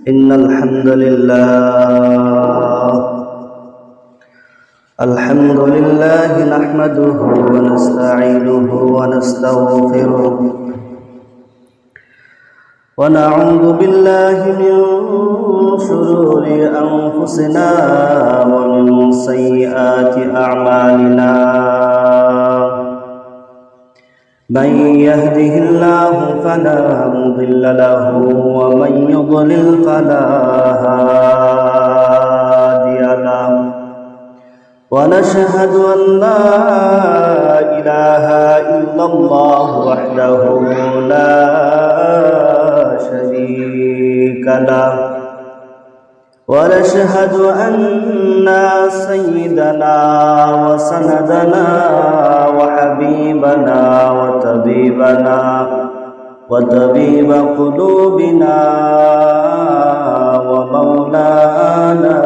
إن الحمد لله نحمده ونستعينه ونستغفره ونعوذ بالله من شرور أنفسنا ومن سيئات أعمالنا من يهده الله فلا مضل له ومن يضلل فلا هادي له ونشهد أن لا إله إلا الله وحده لا شريك له ونشهد أن سيدنا وسندنا وحبيبنا وطبيب قلوبنا ومولانا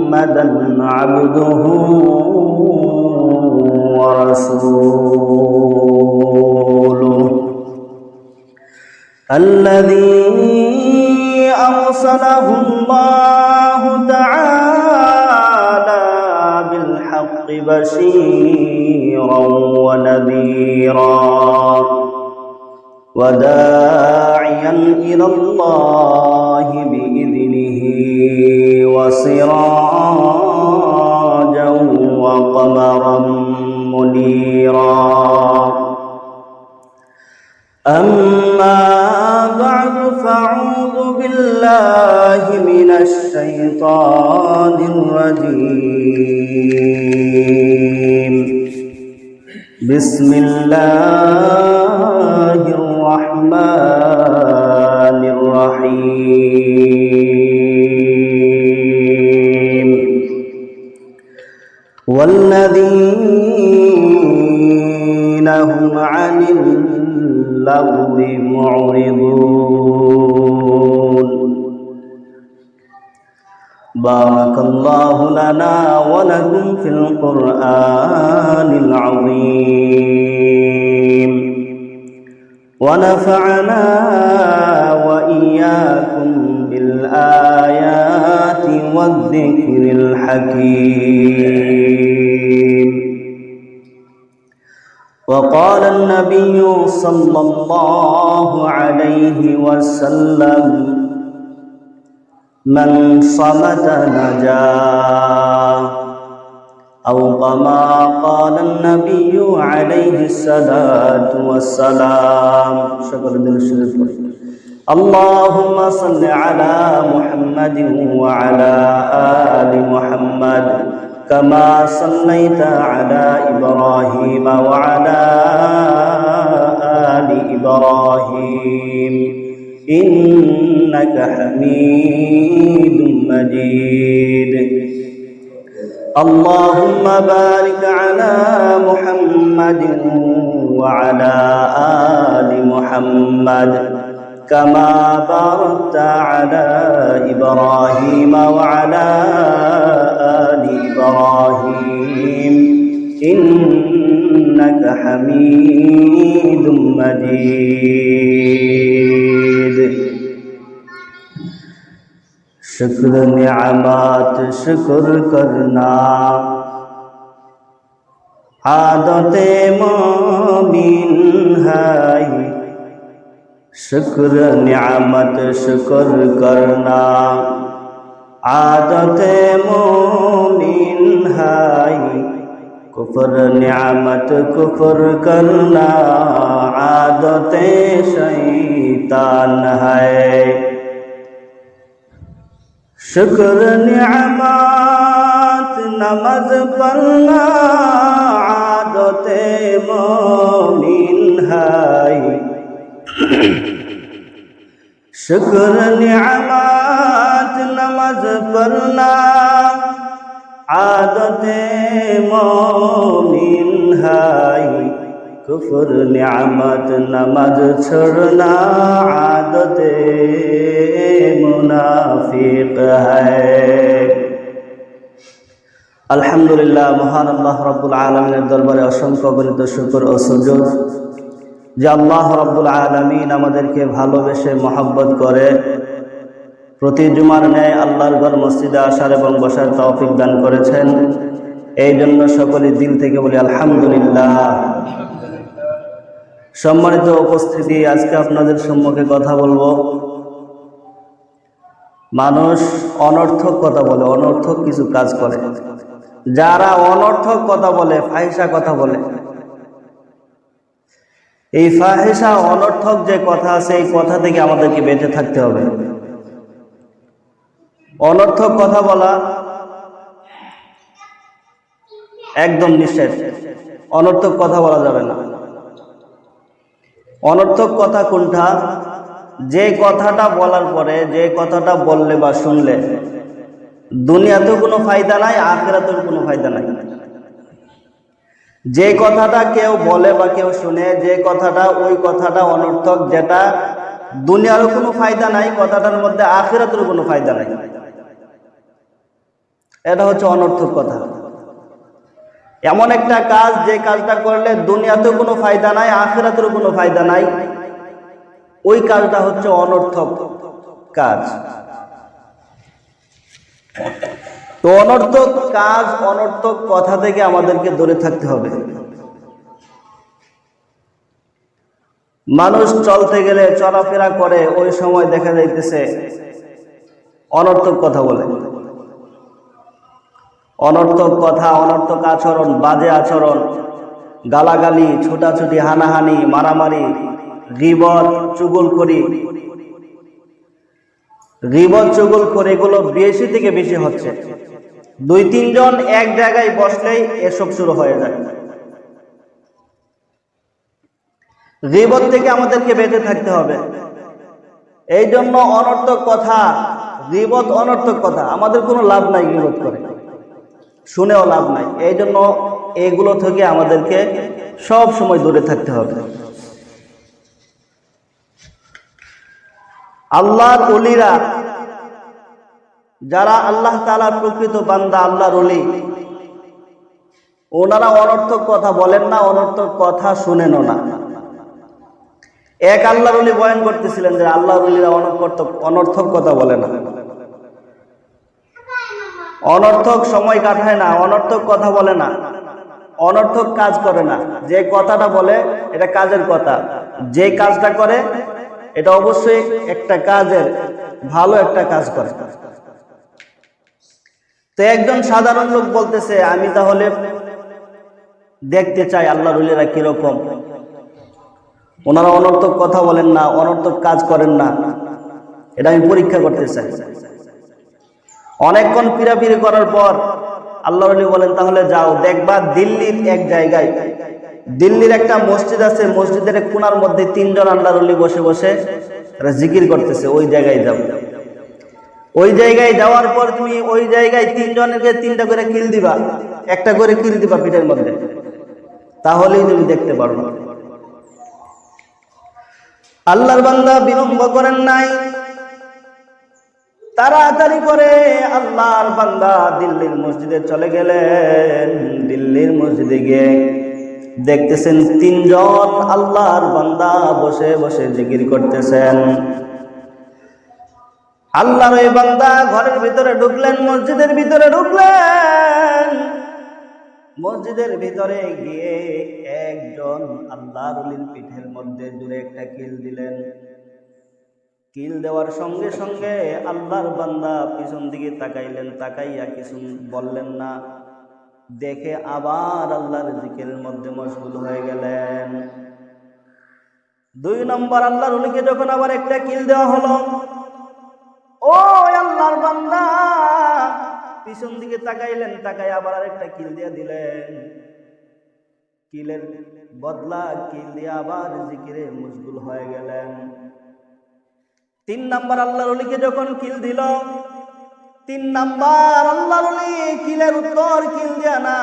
محمدا عبده ورسوله الذي أرسله الله تعالى بالحق بشيرا ونذيرا وداعيا إلى الله بإذنه وسراجا وقمرا منيرا أما بعد فأعوذ بالله من الشيطان الرجيم بسم الله الرحمن الرحيم والذين هم عن اللغو معرضون بارك الله لنا ولكم في القرآن العظيم ونفعنا وإياكم بالآيات والذكر الحكيم وقال النبي صلى الله عليه وسلم من صمت نجا أو كما قال النبي عليه الصلاة والسلام اللهم صل على محمد وعلى آل محمد كما صليت على إبراهيم وعلى آل إبراهيم إنك حميد مجيد اللهم بارك على محمد وعلى آل محمد كما باركت على إبراهيم وعلى آل إبراهيم إنك حميد مجيد शुक्र नियामत शुक्र करना आदते मोमिन है शुक्र नियामत शुक्र करना आदते मोमिन है कुफर नियामत कुफर करना आदते शैतान है शुक्र नियामत नमाज पढ़ना आदते मोमिन है शुक्र नियामत नमाज पढ़ना आदते मोमिन है कुफर नियामत नमाज छोड़ना आदते मुनाफिक है আলহামদুলিল্লাহ, মহান আল্লাহ রাব্বুল আলামিনের দরবারে অসংখ্য অগণিত শুকর ও সুজুদ যে আল্লাহ রাব্বুল আলামিন আমাদেরকে ভালোবেসে মহব্বত করে প্রতি জুমার ন্যায় আল্লাহর ঘর মসজিদে আসার এবং বসার তৌফিক দান করেছেন। এই জন্য সকলে দিল থেকে বলি আলহামদুলিল্লাহ। সম্মানিত উপস্থিতি, আজকে আপনাদের সম্মুখে কথা বলবো। মানুষ অনর্থক কথা বলে, অনর্থক কিছু কাজ করে। যারা অনর্থক কথা বলে, ফাহিশা কথা বলে, এই ফাহিশা অনর্থক যে কথা আছে এই কথা থেকে আমাদেরকে বেঁচে থাকতে হবে। অনর্থক কথা বলা একদম নিষেধ। অনর্থক কথা বলা যাবে না। অনর্থক কথা কোনটা? যে কথাটা বলার পরে, যে কথাটা বললে বা শুনলে দুনিয়াতেও কোনো ফায়দা নাই, আখিরাতেও কোনো ফায়দা নাই। যে কথাটা কেউ বলে বা কেউ শুনে, যে কথাটা ওই কথাটা অনর্থক, যেটা দুনিয়ারও কোনো ফায়দা নাই, কথাটার মধ্যে আখিরাতেরও কোনো ফায়দা নাই, এটা হচ্ছে অনর্থক কথা। এমন একটা কাজ যে কাজটা করলে দুনিয়াতেও কোনো ফায়দা নাই, আখিরাতেরও কোনো ফায়দা নাই, ওই কাজটা হচ্ছে অনর্থক কাজ। তো অনর্থক কাজ, অনর্থক কথা থেকে আমাদেরকে দূরে থাকতে হবে। মানুষ চলতে গেলে, চলাফেরা করে, ওই সময় দেখা যাইতেছে অনর্থক কথা বলে। অনর্থক কথা, অনর্থক আচরণ, বাজে আচরণ, গালাগালি, ছোটাছুটি, হানাহানি, মারামারি, গীবত, চুগলখড়ি, গীবত, চুগলখড়ি এগুলো বেশি থেকে বেশি হচ্ছে। 2-3 জন এক জায়গায় বসলেই এসব শুরু হয়ে যায়। গীবত থেকে আমাদেরকে বেঁচে থাকতে হবে। এই জন্য অনর্থক কথা, গীবত অনর্থক কথা, আমাদের কোনো লাভ নাই গীবত করে, শুনেও লাভ নাই। এই জন্য এগুলো থেকে আমাদেরকে সব সময় দূরে থাকতে হবে। আল্লাহর ওলিরা, যারা আল্লাহ তাআলার প্রকৃত বান্দা, আল্লাহর ওলি, ওনারা অনর্থক কথা বলেন না, অনর্থক কথা শুনেনও না। এক আল্লাহর ওলি বয়ান করতেছিলেন যে আল্লাহর ওলিরা অনর্থক কথা বলে না, অনর্থক সময় কাটায় না, অনর্থক কথা বলে না, অনর্থক কাজ করে না। যে কথাটা বলে এটা কাজের কথা, যে কাজটা করে এটা অবশ্যই একটা কাজের, ভালো একটা কাজ করে। তো একজন সাধারণ লোক বলতেছে, আমি তাহলে দেখতে চাই আল্লাহর ওলিরা কিরকম, ওনারা অনর্থক কথা বলেন না, অনর্থক কাজ করেন না, এটা আমি পরীক্ষা করতে চাই। অনেকক্ষণ পিরাপিরি করার পর আল্লাহর ওলি বলেন, তাহলে যাও, দেখবা দিল্লির এক জায়গায়, দিল্লির একটা মসজিদ আছে, মসজিদের কোণার মধ্যে 3 জন আল্লাহর ওলি বসে বসে তারা জিকির করতেছে, ওই জায়গায় যাও। ওই জায়গায় যাওয়ার পর তুমি ওই জায়গায় 3 জনকে 3টা করে কিল দিবা, একটা করে কিল দিবা পিঠের মধ্যে, তাহলেই তুমি দেখতে পারবে। আল্লাহর বান্দা বিলম্ব করেন নাই, তাড়াতাড়ি করে আল্লাহর বান্দা দিল্লির মসজিদে চলে গেলেন। দিল্লির মসজিদে গিয়ে দেখতেছেন 3 জন আল্লাহর বান্দা বসে বসে জিকির করতেছেন। আল্লাহর ওই বান্দা ঘরের ভিতরে ঢুকলেন, মসজিদের ভিতরে ঢুকলেন। মসজিদের ভিতরে গিয়ে একজন আল্লাহর ওলির পিঠের মধ্যে জোরে একটা কিল দিলেন। কিল দেওয়ার সঙ্গে সঙ্গে আল্লাহর বান্দা পিছন দিকে তাকাইলেন, তাকাইয়া কিছু বললেন না, দেখে আবার আল্লাহর জিকিরের মধ্যে মশগুল হয়ে গেলেন। 2 নম্বর আল্লাহর ওলিকে যখন আবার একটা কিল দেওয়া হলো, ও আল্লাহর বান্দা পিছন দিকে তাকাইলেন, তাকাই আবার আরেকটা কিল দিয়ে দিলেন। কিলের বদলা কিল দিয়ে আবার জিকিরে মশগুল হয়ে গেলেন। 3 নাম্বার আল্লাহর ওলিকে যখন কিল দিল, 3 নাম্বার আল্লাহর ওলি কিলের উত্তর কিল দেয়া না,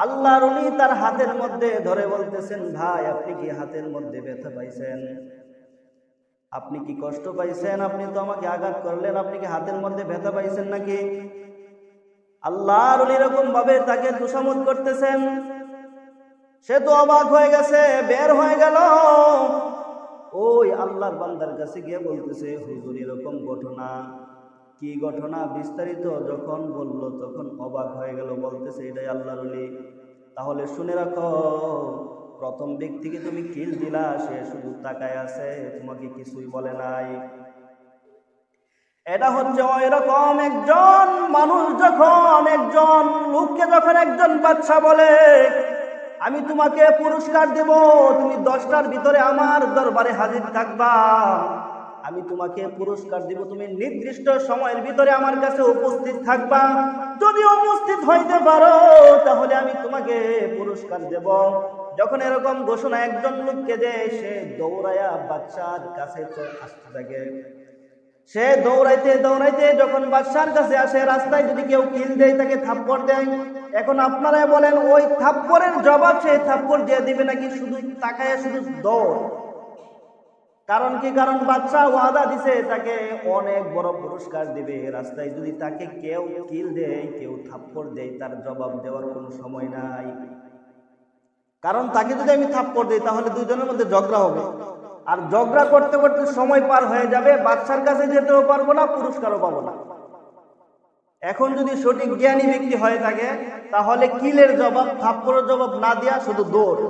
আল্লাহর ওলি তার হাতের মধ্যে ধরে বলতেছেন, ভাই আপনি কি হাতের মধ্যে ব্যথা পাইছেন? আপনি কি কষ্ট পাইছেন? আপনি তো আমাকে আঘাত করলেন, আপনি কি হাতের মধ্যে ব্যথা পাইছেন নাকি? আল্লাহর এরকম ভাবে তাকে তোষামত করতেছেন। সে তো অবাক হয়ে গেছে, বের হয়ে গেল, ওই আল্লাহর বান্দার কাছে গিয়ে বলতেছে, হুজুর এরকম ঘটনা। কি ঘটনা বিস্তারিত যখন বলল তখন অবাক হয়ে গেল, বলতেছে এটাই আল্লাহর ওলি। তাহলে শুনে রাখো, প্রথম ব্যক্তিকে তুমি কিল দিলা, সে শুধু তাকায় আছে, তোমাকে কিছুই বলে নাই। এটা হচ্ছে এরকম একজন মানুষ, যখন একজন লোককে যখন একজন বাদশা বলে আমি তোমাকে পুরস্কার দেব, তুমি 10টার ভিতরে আমার দরবারে হাজির থাকবা, আমি তোমাকে পুরস্কার দিব, তুমি নির্দিষ্ট সময়ের ভিতরে আমার কাছে উপস্থিত থাকবা, যদি উপস্থিত হইতে পারো তাহলে আমি তোমাকে পুরস্কার দেব। যখন এরকম ঘোষণা একজন লোককে দেয়, সে দৌড়ায়া বাদশার কাছে আসতে থাকে। সে দৌড়াইতে দৌড়াইতে যখন বাদশার কাছে আসে, রাস্তায় যদি কেউ কিল দেয় তাকে থাপ্পড় দেয়। এখন আপনারা বলেন, ওই থাপ্পড়ের জবাব সে থাপ্পড় দিয়ে দিবে নাকি শুধু তাকায় শুধু দৌড়? কারণ কি? কারণ বাদশা ওয়াদা দিছে তাকে অনেক বড় পুরস্কার দিবে। রাস্তায় যদি তাকে কেউ কিল দেয়, কেউ থাপ্পড় দেয়, তার জবাব দেওয়ার কোনো সময় নাই। কারণ তাকে যদি আমি থাপ্পড় দিই তাহলে দুইজনের মধ্যে ঝগড়া হবে, আর ঝগড়া করতে করতে সময় পার হয়ে যাবে, বাদশার কাছে যেতেও পারবো না, পুরস্কারও পাবো না। এখন যদি সঠিক জ্ঞানী ব্যক্তি হয়ে থাকে তাহলে কিলের জবাব, থাপ্পড়ের জবাব না দিয়া শুধু দৌড়,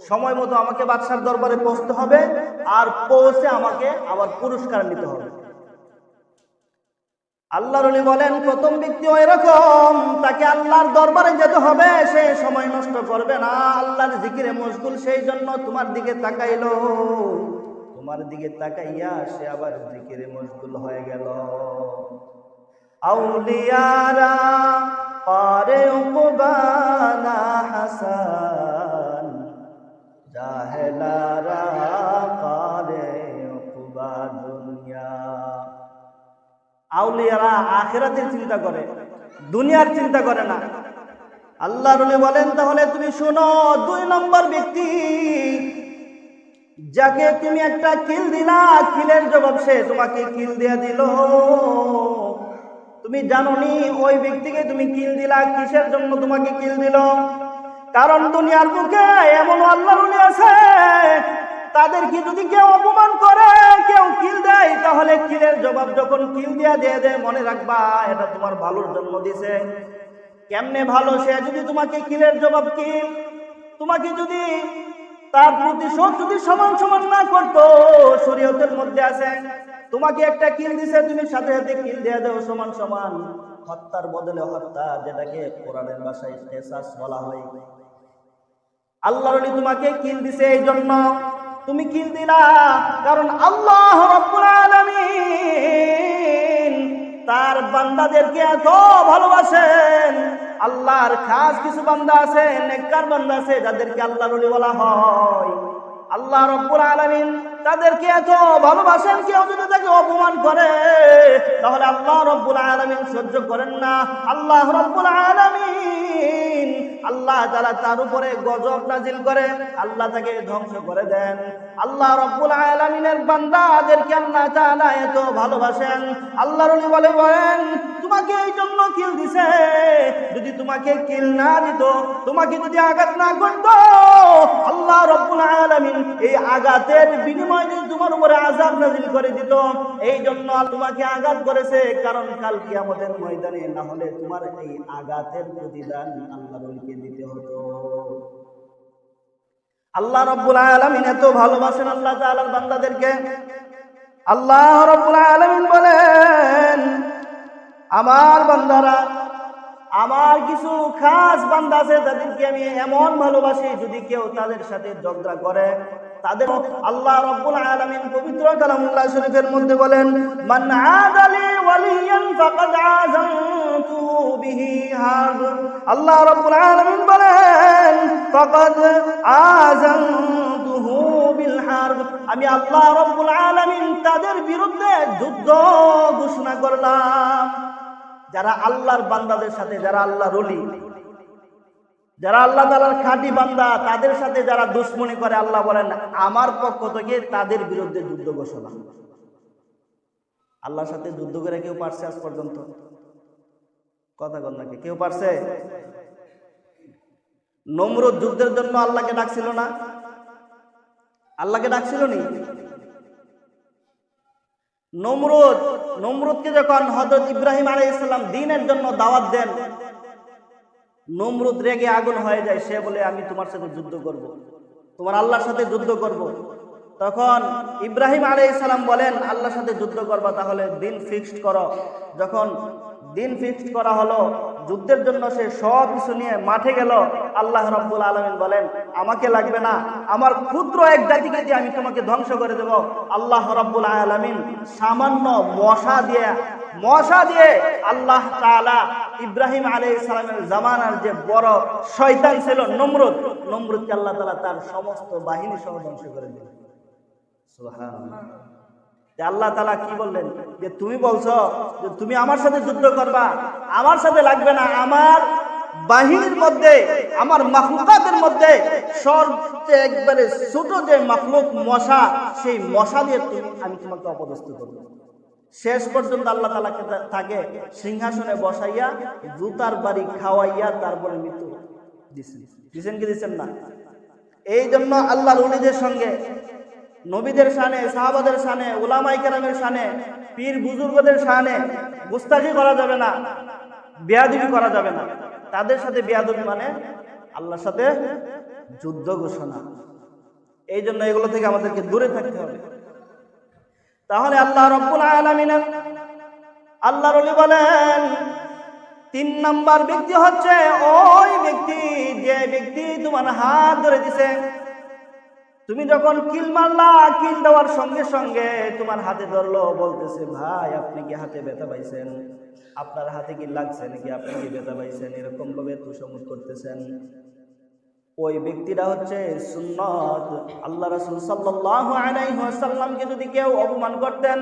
সময় মতো আমাকে বাদশার দরবারে পৌঁছতে হবে, আর পৌঁছে আমাকে আবার পুরস্কার নিতে হবে। আল্লাহর ওলি বলেন, প্রথম ব্যক্তি এরকম, তাকে আল্লাহর দরবারে যেতে হবে, সে সময় নষ্ট করবে না, আল্লাহর জিকিরে মশগুল, সেই জন্য তোমার দিকে তাকাইলো, তোমার দিকে তাকাইয়া সে আবার জিকিরে মশগুল হয়ে গেল। আউলিয়ারা পারে উকবানা হাসান, জাহেলারা পারে উকবা দুনিয়া। আউলিয়ারা আখিরাতের চিন্তা করে, দুনিয়ার চিন্তা করে না। আল্লাহর ওলি বলেন, তাহলে তুমি শোনো, 2 নম্বর ব্যক্তি যাকে তুমি একটা কিল দিলা, কিলের জবাব সে তোমাকে কিল দিয়ে দিল। তুমি জানোনি ওই ব্যক্তিকে তুমি কিল দিলা, কিসের জন্য তোমাকে কিল দিল? কারণ দুনিয়ার বুকে এমন আল্লাহর ওলি আছে, তাদেরকে যদি কেউ অপমান করে, কেউ কিল দেয়, তাহলে কিলের জবাব যখন কিল দিয়া দিয়ে দেয়, মনে রাখবা এটা তোমার ভালোর জন্য দিছে। কেমনে ভালো? সে যদি তোমাকে কিলের জবাব কিল, তোমাকে যদি তার প্রতিশোধ যদি সমান সমান না করতো, শরীয়তের মধ্যে আছে তোমাকে একটা কিল দিছে, তুমি সাথে সাথে কিল দিয়ে দাও সমান সমান, হত্যার বদলে হত্যা, যেটাকে কোরআনের ভাষায় কিসাস বলা হয়। আল্লাহর ওলি তোমাকে কিল দিছে, এই জন্য তুমি কিল দিলা, কারণ আল্লাহ রাব্বুল আলামিন তার বান্দাদেরকে এত ভালোবাসেন। আল্লাহর খাস কিছু বান্দা আছে, নেককার বান্দা আছে, যাদেরকে আল্লাহর ওলি বলা হয়। আল্লাহ রাব্বুল আলামিন তাদেরকে এত ভালোবাসেন, কেউ যদি তাকে অপমান করে তাহলে আল্লাহ রাব্বুল আলামিন সহ্য করেন না। আল্লাহ রাব্বুল আলামিন, আল্লাহ তাআলা তার উপরে গজব নাজিল করে, আল্লাহ তাকে ধ্বংস করে দেন। আল্লাহ রাব্বুল আলামিনের বান্দাদেরকে আল্লাহ তাআলা এত ভালোবাসেন। আল্লাহর ওলি বলেন, তোমাকে এই জন্য কিল দিছে, যদি তোমাকে কিল না দিত, তোমাকে যদি আঘাত না করত, আল্লাহ রাব্বুল আলামিন এই আঘাতের বিনিময়ে যদি তোমার উপরে আযাব নাযিল করে দিত। এই জন্য তোমাকে আঘাত করেছে, কারণ কাল কিয়ামতের ময়দানে না হলে তোমার এই আঘাতের প্রতিদান আল্লাহর ওলিকে দিতে হতো। আল্লাহ রাব্বুল আলামিন এত ভালোবাসেন আল্লাহ তাআলার বান্দাদেরকে। আল্লাহ রাব্বুল আলামিন বলেন, আমার বান্দারা, আমার কিছু খাস বান্দা আছে, তাদেরকে আমি এমন ভালোবাসি, যদি কেউ তাদের সাথে ঝগড়া করে তাদের, আল্লাহ রাব্বুল আলামিন পবিত্র কালামুল্লাহ শরীফের মধ্যে বলেন, মান আদালি ওয়ালিয়ান ফাকাদ আযানতু বিহি হারব। আল্লাহ রাব্বুল আলামিন বলেন, ফাকাদ আযানতুহু বিল হারব, আমি আল্লাহ রাব্বুল আলামিন তাদের বিরুদ্ধে যুদ্ধ ঘোষণা করলাম। যারা আল্লাহর বান্দাদের সাথে, যারা আল্লাহর ওলি, যারা আল্লাহ তাআলার খাঁটি বান্দা, তাদের সাথে যারা দুশমনি করে, আল্লাহ বলেন আমার পক্ষ থেকে তাদের বিরুদ্ধে যুদ্ধ ঘোষণা। আল্লাহর সাথে যুদ্ধ করে কেউ পারছে আজ পর্যন্ত? কথা বল নাকি, কেউ পারছে? নমরুদ যুদ্ধের জন্য আল্লাহকে ডাকছিল না? আল্লাহকে ডাকছিল নি? নমরুদকে যখন হযরত ইব্রাহিম আলাইহিস সালাম দ্বীনের জন্য দাওয়াত দেন, নমরুদ রেগে আগুন হয়ে যায়। সে বলে আমি তোমার সাথে যুদ্ধ করব, তোমার আল্লাহর সাথে যুদ্ধ করব। তখন ইব্রাহিম আলাইহিস সালাম বলেন, আল্লাহর সাথে যুদ্ধ করবা, তাহলে দিন ফিক্সড করো। যখন দিন ফিক্সড করা হলো, যুদ্ধের জন্য সে সব কিছু নিয়ে মাঠে গেল। আল্লাহ রাব্বুল আলামিন বলেন, আমাকে লাগবে না, আমার ক্ষুদ্র এক জাতিকে দিয়ে আমি তোমাকে ধ্বংস করে দেব। আল্লাহ রাব্বুল আলামিন সামান্য মশা দিয়ে আল্লাহ তাআলা ইব্রাহিম আলাইহিস সালামের জামানার যে বড় শয়তান ছিল নমরুদকে আল্লাহ তাআলা তার সমস্ত বাহিনী সহ ধ্বংস করে দিলেন। সুবহানাল্লাহ। আল্লাহ তাআলা কি বললেন, যে তুমি বলছো যে তুমি আমার সাথে যুদ্ধ করবা, আমার সাথে লাগবে না, আমার বাহিনীর মধ্যে, আমার মাখলুকাতের মধ্যে সবচেয়ে একবারে ছোট যে মাখলুক মশা, সেই মশা দিয়ে আমি তোমাকে অপদস্থ করব। শেষ পর্যন্ত আল্লাহ তাআলাকে তাকে সিংহাসনে বসাইয়া জুতার বাড়ি খাওয়াইয়া তারপরে মৃত্যু দিছেন কি দিচ্ছেন না? এই জন্য আল্লাহর ওলিদের সঙ্গে, নবীদের শানে, সাহাবাদের শানে, উলামায়ে কেরামের শানে, পীর বুজুর্গদের শানে গুস্তাখি করা যাবে না, বেয়াদবি করা যাবে না। তাদের সাথে বেয়াদবি মানে আল্লাহর সাথে যুদ্ধ ঘোষণা। এই জন্য এগুলো থেকে আমাদেরকে দূরে থাকতে হবে। তাহলে আল্লাহ রাব্বুল আলামিন, আল্লাহর ওলি বলেন, 3 নাম্বার ব্যক্তি হচ্ছে ওই ব্যক্তি যে ব্যক্তি তোমার হাত ধরে দিছে। তুমি যখন কিল মারলা, কিল দেওয়ার সঙ্গে সঙ্গে তোমার হাতে ধরলো, বলতেছে ভাই আপনি কি হাতে ব্যথা পাইছেন, আপনার হাতে কি লাগছে নাকি, আপনি কি ব্যথা পাইছেন, এরকম ভাবে তুষমুত করতেছেন। ওই ব্যক্তিটা হচ্ছে সুন্নত। আল্লাহ রাসূল সাল্লাল্লাহু আলাইহি ওয়াসাল্লামকে যদি কেউ অপমান করতেন,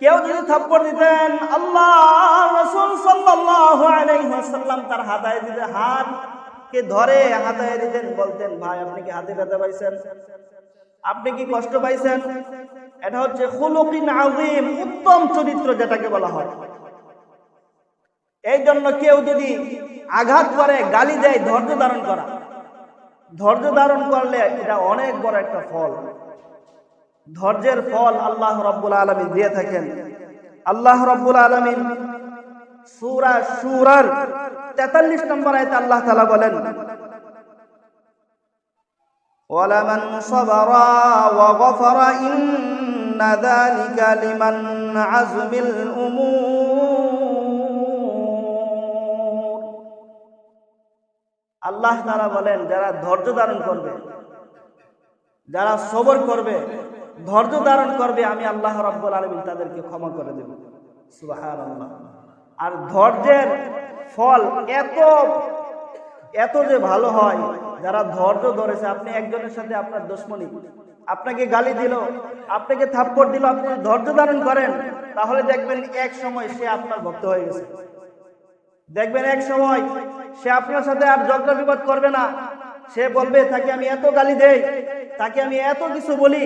কেউ যদি থাপ্পড় দিতেন, আল্লাহ রাসূল সাল্লাল্লাহু আলাইহি ওয়াসাল্লাম তার হাতকে ধরে হাতায় দিতেন, বলতেন ভাই আপনি কি হাতে ব্যথা পাইছেন, আপনি কি কষ্ট পাইছেন। এটা হচ্ছে খুলুকিন আযীম, উত্তম চরিত্র যেটাকে বলা হয়। এই জন্য কেউ যদি আঘাত করে, গালি দেয়, ধৈর্য ধারণ করলে এটা অনেক বড় একটা ফল। ধৈর্যের ফল আল্লাহ রাব্বুল আলামিন দিয়ে থাকেন। আল্লাহ রাব্বুল আলামিন সূরা শুরার 43 নম্বর আয়াতে আল্লাহ তাআলা বলেন, ওয়ালামান সাবারা ওয়া গফারা ইন্না যালিকা লিমান আযমিল উমুর। আল্লাহ তাআলা বলেন, যারা ধৈর্য ধারণ করবে, যারা সবর করবে, ধৈর্য ধারণ করবে, আমি আল্লাহ রাব্বুল আলামিন তাদেরকে ক্ষমা করে দেব। সুবহানাল্লাহ। আর ধৈর্যের ফল এত যে ভালো হয়, যারা ধৈর্য ধরেছে। আপনি একজনের সাথে আপনার দুশমনি, আপনাকে গালি দিল, আপনাকে থাপ্পড় দিল, আপনি ধৈর্য ধারণ করেন, তাহলে দেখবেন এক সময় সে আপনার ভক্ত হয়ে গেছে। দেখবেন এক সময় সে আপনার সাথে আর ঝগড়া বিবাদ করবে না। সে বলবে, তাকে আমি এত গালি দেই, তাকে আমি এত কিছু বলি,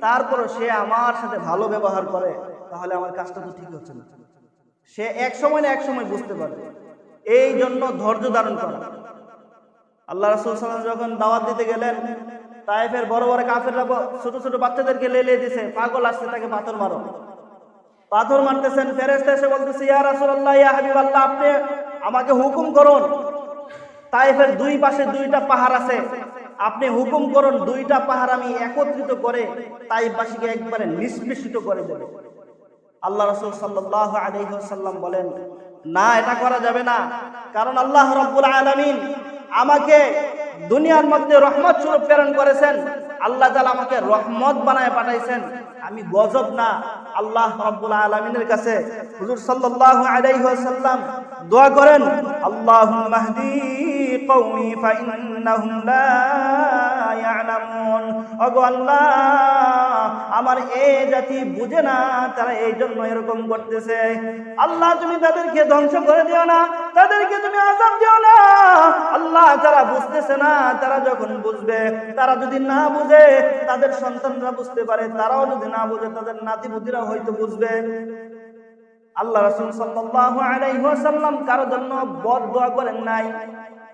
তারপরও সে আমার সাথে ভালো ব্যবহার করে, তাহলে আমার কাজটা তো ঠিক হচ্ছে না। সে এক সময় না এক সময় বুঝতে পারবে। এই জন্য ধৈর্য ধারণ করা। আল্লাহ রাসূল সাল্লাল্লাহু আলাইহি ওয়াসাল্লাম যখন দাওয়াত দিতে গেলেন, তায়েফের বড় বড় কাফেররা ছোট ছোট বাচ্চাদেরকে লেলিয়ে দিয়েছে, পাগল আসছে, তাকে পাথর মারো। পাথর মারতেছেন, ফেরেশতা এসে বলতেছে, ইয়া রাসূলুল্লাহ, ইয়া হাবিবাল্লাহ, আপনি আমাকে হুকুম করুন। তায়েফের দুই পাশে 2টা পাহাড় আছে, আপনি হুকুম করুন, 2টা পাহাড় আমি একত্রিত করে তায়েফবাসীকে একবারে নিষ্পেষিত করে দেব। আল্লাহ রাসূল সাল্লাল্লাহু আলাইহি ওয়াসাল্লাম বলেন, না, এটা করা যাবে না, কারণ আল্লাহ রাব্বুল আলামিন আমাকে দুনিয়ার মধ্যে রহমত স্বরূপ প্রেরণ করেছেন। আল্লাহ তাআলা আমাকে রহমত বানায় পাঠাইছেন, আমি গজব না। আল্লাহ রাব্বুল আলামিনের কাছে হুজুর সাল্লাল্লাহু আলাইহি ওয়াসাল্লাম দোয়া করেন, আল্লাহুম্মা হদি কওমি ফা ইন্নাহুম লা ইয়ালামুন। ওগো আল্লাহ, আমার এই জাতি বুঝে না, তারা এই জন্য এরকম করতেছে। আল্লাহ তুমি তাদেরকে ধ্বংস করে দিও না, তাদেরকে তুমি আযাব দিও না। আল্লাহ, তারা বুঝতেছে না, তারা যখন বুঝবে, তারা যদি না বুঝে তাদের সন্তানরা বুঝতে পারে, তারাও যদি না বুঝে তাদের নাতি পুতিরা হয়তো বুঝবে। আল্লাহ রাসূল সাল্লাল্লাহু আলাইহি ওয়াসাল্লাম কারো জন্য বদদুয়া করেন নাই,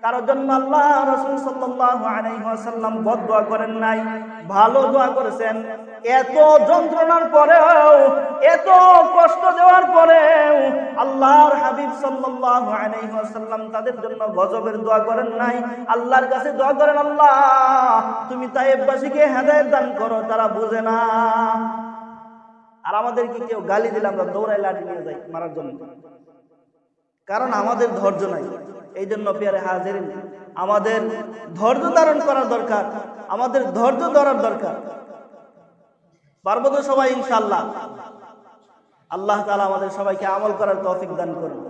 কারো জন্য আল্লাহ রাসূল সাল্লাল্লাহু আলাইহি ওয়াসাল্লাম বদদুয়া করেন নাই, ভালো দোয়া করেছেন। এত যন্ত্রণার পরেও, এত কষ্ট দেওয়ার পরেও আল্লাহর হাবিব সাল্লাল্লাহু আলাইহি ওয়াসাল্লাম তাদের জন্য গজবের দোয়া করেন নাই। আল্লাহর কাছে দোয়া করেন, আল্লাহ তুমি তায়েববাসীকে হেদায়েত দান করো, তারা বুঝে না। আর আমাদের কি কেউ গালি দিলে আমরা দৌড়াই লাঠি নিয়ে যাই মারার জন্য, কারণ আমাদের ধৈর্য নাই। এই জন্য প্রিয় হাজিরিন, আমাদের ধৈর্য ধারণ করা দরকার, আমাদের ধৈর্য ধরার দরকার। পারবো তো সবাই ইনশাআল্লাহ? আল্লাহ তাআলা আমাদের সবাইকে আমল করার তৌফিক দান করুন।